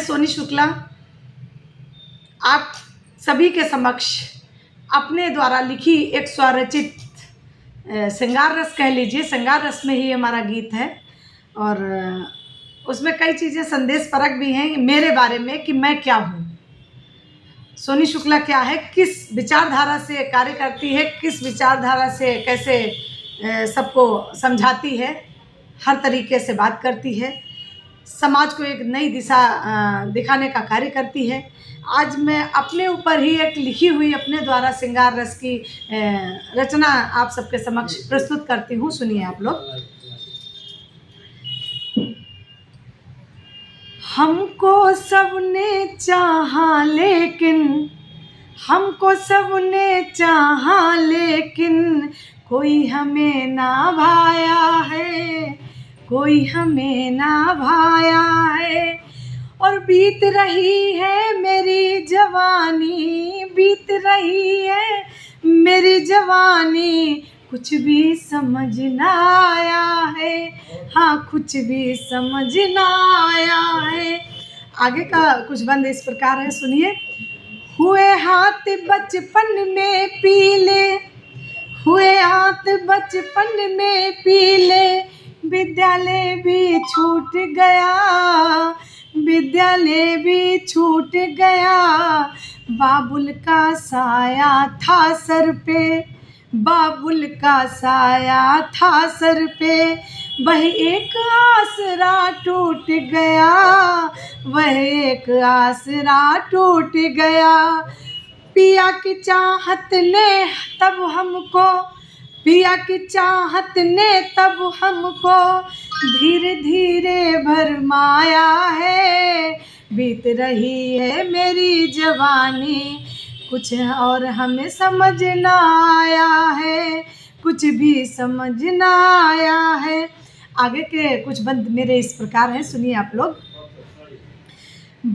सोनी शुक्ला आप सभी के समक्ष अपने द्वारा लिखी एक स्वरचित श्रृंगार रस कह लीजिए, श्रृंगार रस में ही हमारा गीत है और उसमें कई चीज़ें संदेशपरक भी हैं मेरे बारे में कि मैं क्या हूँ, सोनी शुक्ला क्या है, किस विचारधारा से कार्य करती है, किस विचारधारा से कैसे सबको समझाती है, हर तरीके से बात करती है, समाज को एक नई दिशा दिखाने का कार्य करती है। आज मैं अपने ऊपर ही एक लिखी हुई अपने द्वारा श्रृंगार रस की रचना आप सबके समक्ष प्रस्तुत करती हूँ। सुनिए आप लोग। हमको सबने चाहा लेकिन कोई हमें ना भाया है, कोई हमें ना भाया है। और बीत रही है मेरी जवानी, कुछ भी समझ ना आया है, हाँ कुछ भी समझ ना आया है। आगे का कुछ बंद इस प्रकार है, सुनिए। हुए हाथ बचपन में पीले, विद्यालय भी छूट गया, बाबुल का साया था सर पे, वह एक आसरा टूट गया। पिया की चाहत ने तब हमको धीरे धीरे भरमाया है। बीत रही है मेरी जवानी, कुछ और हमें समझ ना आया है, कुछ भी समझ ना आया है। आगे के कुछ बंद मेरे इस प्रकार हैं, सुनिए आप लोग।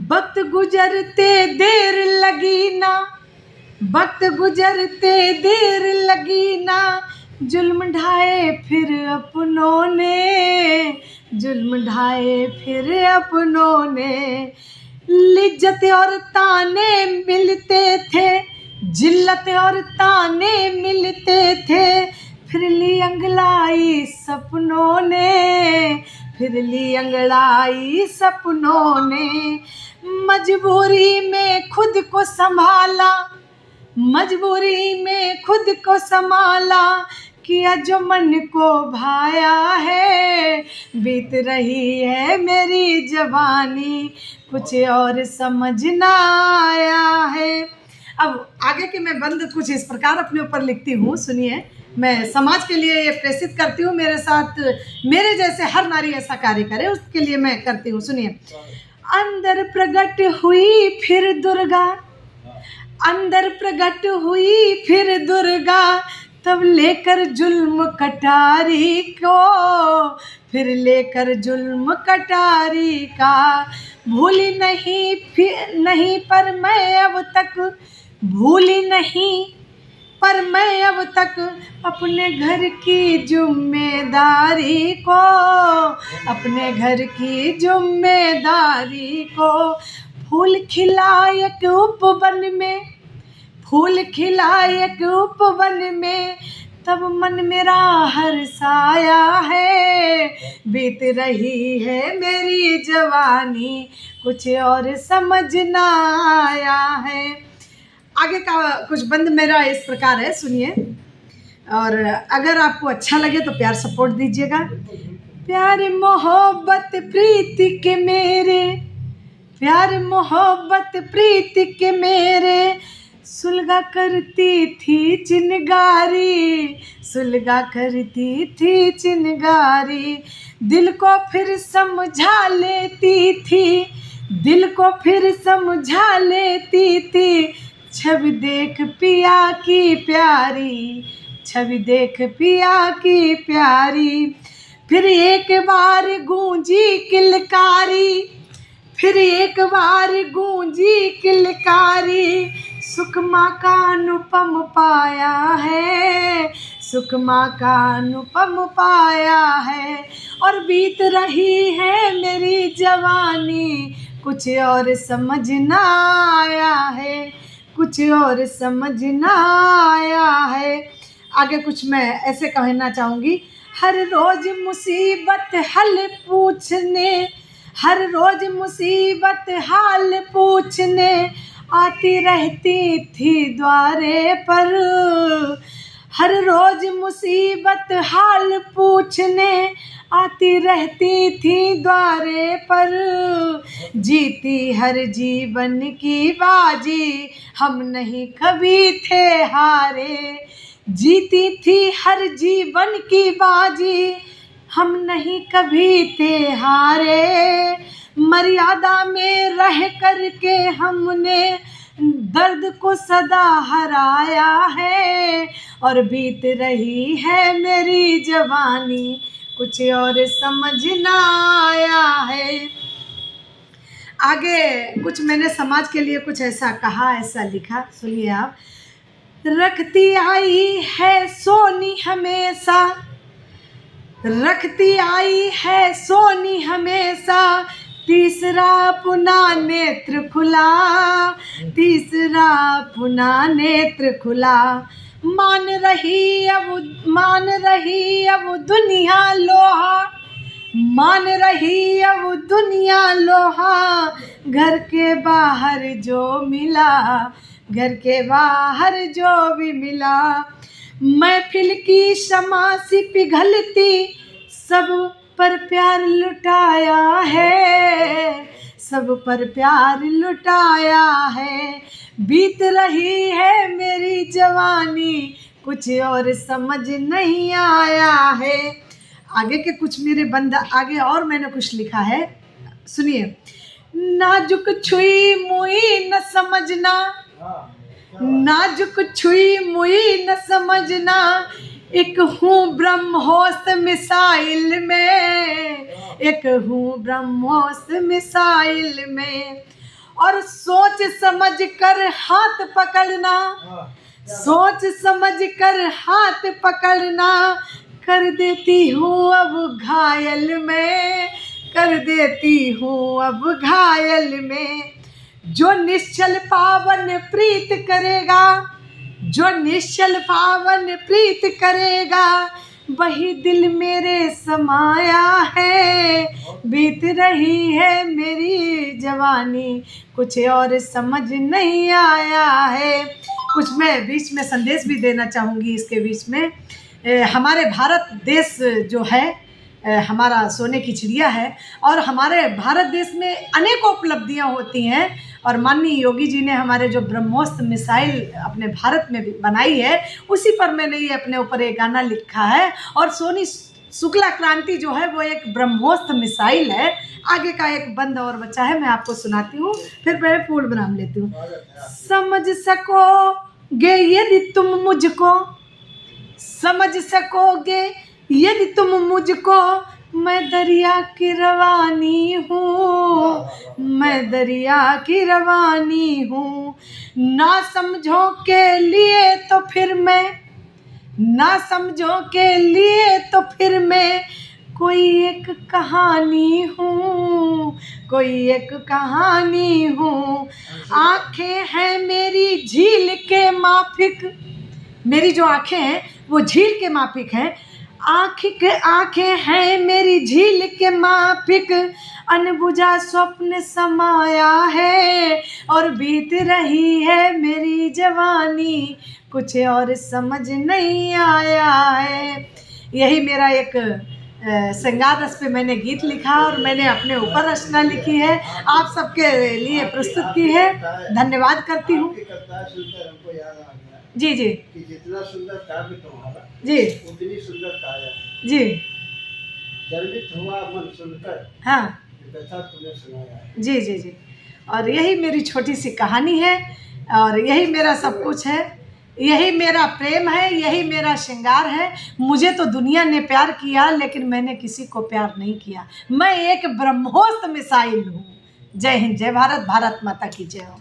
वक्त गुजरते देर लगी ना, जुल्म ढाए फिर अपनों ने, लिज्जत और ताने मिलते थे, फिर ली अंगड़ाई सपनों ने, मजबूरी में खुद को संभाला, किया जो मन को भाया है। बीत रही है मेरी जवानी, कुछ और समझ ना आया है। अब आगे के मैं बंद कुछ इस प्रकार अपने ऊपर लिखती हूँ, सुनिए। मैं समाज के लिए ये प्रेषित करती हूँ, मेरे साथ मेरे जैसे हर नारी ऐसा कार्य करे उसके लिए मैं करती हूँ, सुनिए। अंदर प्रकट हुई फिर दुर्गा, तब लेकर जुल्म कटारी का, भूली नहीं पर मैं अब तक अपने घर की जिम्मेदारी को, फूल खिला एक उपवन में, तब मन मेरा हर्षाया है। बीत रही है मेरी जवानी, कुछ और समझ ना आया है। आगे का कुछ बंद मेरा इस प्रकार है, सुनिए। और अगर आपको अच्छा लगे तो प्यार सपोर्ट दीजिएगा। प्यार मोहब्बत प्रीति के मेरे, सुलगा करती थी चिनगारी, दिल को फिर समझा लेती थी, छवि देख पिया की प्यारी, फिर एक बार गूंजी किलकारी, सुख माँ का अनुपम पाया है। और बीत रही है मेरी जवानी, कुछ और समझ ना आया है, कुछ और समझ ना आया है। आगे कुछ मैं ऐसे कहना चाहूँगी। हर रोज़ मुसीबत हल पूछने, हर रोज़ मुसीबत हाल पूछने आती रहती थी द्वारे पर। हर रोज़ मुसीबत हाल पूछने आती रहती थी द्वारे पर। जीती हर जीवन की बाजी हम नहीं कभी थे हारे, जीती थी हर जीवन की बाजी हम नहीं कभी थे हारे। मर्यादा में रह कर के हमने दर्द को सदा हराया है, और बीत रही है मेरी जवानी कुछ और समझ ना आया है। आगे कुछ मैंने समाज के लिए कुछ ऐसा कहा, ऐसा लिखा, सुनिए आप। रखती आई है सोनी हमेशा, रखती आई है सोनी हमेशा, तीसरा अपना नेत्र खुला, तीसरा अपना नेत्र खुला। मान रही अब दुनिया लोहा, मान रही अब दुनिया लोहा। घर के बाहर जो मिला, घर के बाहर जो भी मिला। महफिल की शमा सी पिघलती सब पर प्यार लुटाया है, सब पर प्यार लुटाया है। बीत रही है मेरी जवानी कुछ और समझ नहीं आया है। आगे के कुछ मेरे बंदा, आगे और मैंने कुछ लिखा है, सुनिए। नाजुक छुई मुई न समझना, नाजुक छुई मुई न समझना, एक हूँ ब्रह्मोस मिसाइल में, एक हूँ ब्रह्मोस मिसाइल में। और सोच समझ कर हाथ पकड़ना, सोच समझ कर हाथ पकड़ना, कर देती हूँ अब घायल में, कर देती हूँ अब घायल में। जो निश्चल पावन प्रीत करेगा, जो निश्चल पावन प्रीत करेगा, वही दिल मेरे समाया है। बीत रही है मेरी जवानी कुछ और समझ नहीं आया है। कुछ मैं बीच में संदेश भी देना चाहूँगी इसके बीच में। हमारे भारत देश जो है हमारा सोने की चिड़िया है, और हमारे भारत देश में अनेकों उपलब्धियां होती हैं। और माननीय योगी जी ने हमारे जो ब्रह्मोस मिसाइल अपने भारत में बनाई है, उसी पर मैंने ये अपने ऊपर एक गाना लिखा है। और सोनी शुक्ला क्रांति जो है वो एक ब्रह्मोस मिसाइल है। आगे का एक बंद और बच्चा है, मैं आपको सुनाती हूँ, फिर मैं पूर्ण विराम लेती हूँ। समझ सकोगे यदि तुम मुझको, समझ सकोगे यदि तुम मुझको, मैं दरिया की रवानी हूँ, मैं दरिया की रवानी हूँ। ना समझो के लिए तो फिर मैं, ना समझो के लिए तो फिर मैं कोई एक कहानी हूँ, कोई एक कहानी हूँ। आँखें हैं मेरी झील के माफिक, मेरी जो आँखें हैं वो झील के माफिक हैं। आँखें हैं मेरी झील के माफिक, अनबुझा स्वप्न समाया है, और बीत रही है मेरी जवानी कुछ और समझ नहीं आया है। यही मेरा एक श्रृंगार रस पे मैंने गीत लिखा, और मैंने अपने ऊपर रचना लिखी है, आप सबके लिए प्रस्तुत की है। धन्यवाद करती हूँ। जी जी कि जितना सुंदर काव्य तुम्हारा जी उतनी सुंदर काया जी गर्वित हुआ मन सुनकर, हाँ कथा तुम्हें सुनाया है। जी जी जी। और यही मेरी छोटी सी कहानी है, और यही मेरा सब कुछ है, यही मेरा प्रेम है, यही मेरा श्रृंगार है। मुझे तो दुनिया ने प्यार किया, लेकिन मैंने किसी को प्यार नहीं किया। मैं एक ब्रह्मोस मिसाइल हूँ। जय हिंद, जय भारत, भारत माता की जय हो।